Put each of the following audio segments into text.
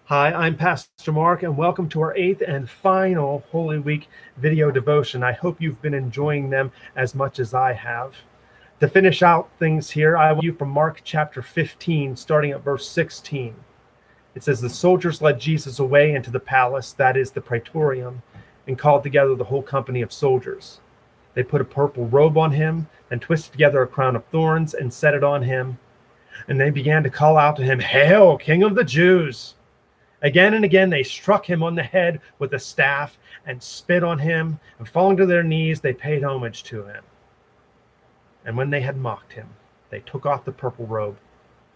Hi, I'm Pastor Mark, and welcome to our 8th and final Holy Week video devotion. I hope you've been enjoying them as much as I have. To finish out things here, I will read from Mark chapter 15, starting at verse 16. It says, "The soldiers led Jesus away into the palace, that is the praetorium, and called together the whole company of soldiers. They put a purple robe on him, and twisted together a crown of thorns, and set it on him. And they began to call out to him, 'Hail, King of the Jews!' Again and again they struck him on the head with a staff and spit on him, and falling to their knees, they paid homage to him. And when they had mocked him, they took off the purple robe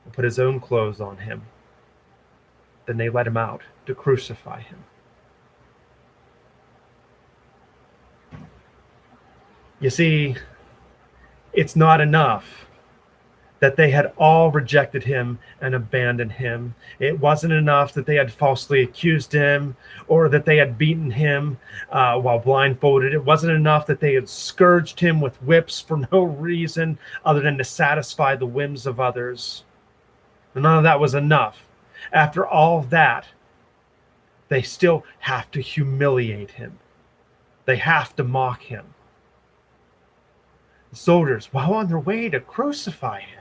and put his own clothes on him. Then they led him out to crucify him." You see, it's not enough that they had all rejected him and abandoned him. It wasn't enough that they had falsely accused him or that they had beaten him while blindfolded. It wasn't enough that they had scourged him with whips for no reason other than to satisfy the whims of others. None of that was enough. After all of that, they still have to humiliate him. They have to mock him. The soldiers, while on their way to crucify him,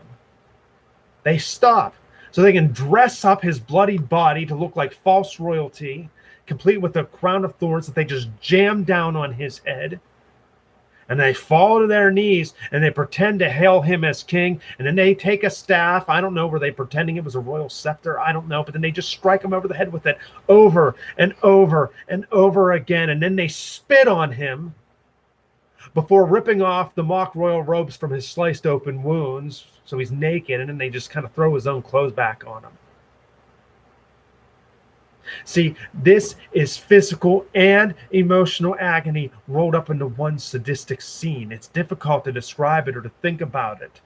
they stop so they can dress up his bloody body to look like false royalty, complete with a crown of thorns that they just jam down on his head. And they fall to their knees and they pretend to hail him as king. And then they take a staff. I don't know, were they pretending it was a royal scepter? I don't know. But then they just strike him over the head with it over and over and over again. And then they spit on him before ripping off the mock royal robes from his sliced open wounds, so he's naked, and then they just kind of throw his own clothes back on him. See, this is physical and emotional agony rolled up into one sadistic scene. It's difficult to describe it or to think about it.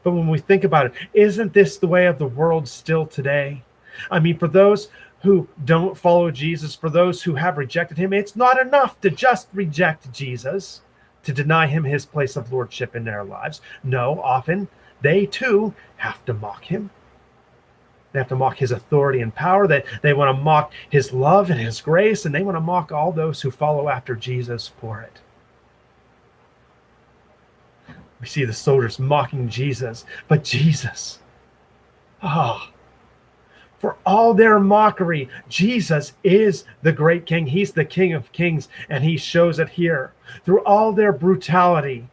But when we think about it, isn't this the way of the world still today? I mean, for those who don't follow Jesus, for those who have rejected him, it's not enough to just reject Jesus, to deny him his place of lordship in their lives. No, often they too have to mock him. They have to mock his authority and power. They want to mock his love and his grace, and they want to mock all those who follow after Jesus for it. We see the soldiers mocking Jesus, but Jesus, for all their mockery, Jesus is the great king. He's the King of Kings, and he shows it here. Through all their brutality,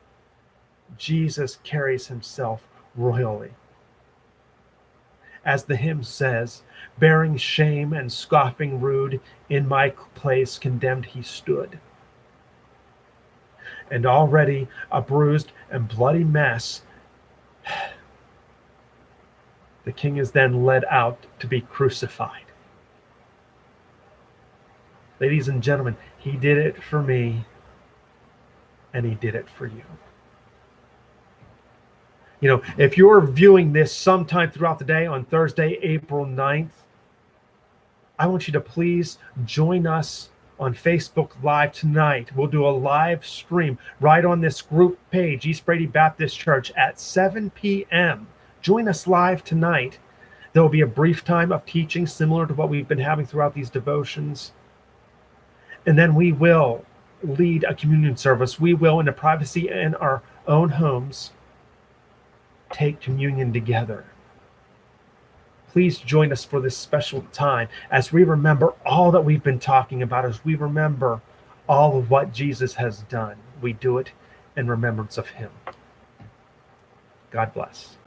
Jesus carries himself royally. As the hymn says, "Bearing shame and scoffing rude, in my place condemned he stood." And already a bruised and bloody mess, the king is then led out to be crucified. Ladies and gentlemen, he did it for me, and he did it for you. You know, if you're viewing this sometime throughout the day on Thursday, April 9th, I want you to please join us on Facebook Live tonight. We'll do a live stream right on this group page, East Brady Baptist Church, at 7 p.m. Join us live tonight. There will be a brief time of teaching similar to what we've been having throughout these devotions. And then we will lead a communion service. We will, in the privacy in our own homes, take communion together. Please join us for this special time as we remember all that we've been talking about, as we remember all of what Jesus has done. We do it in remembrance of him. God bless.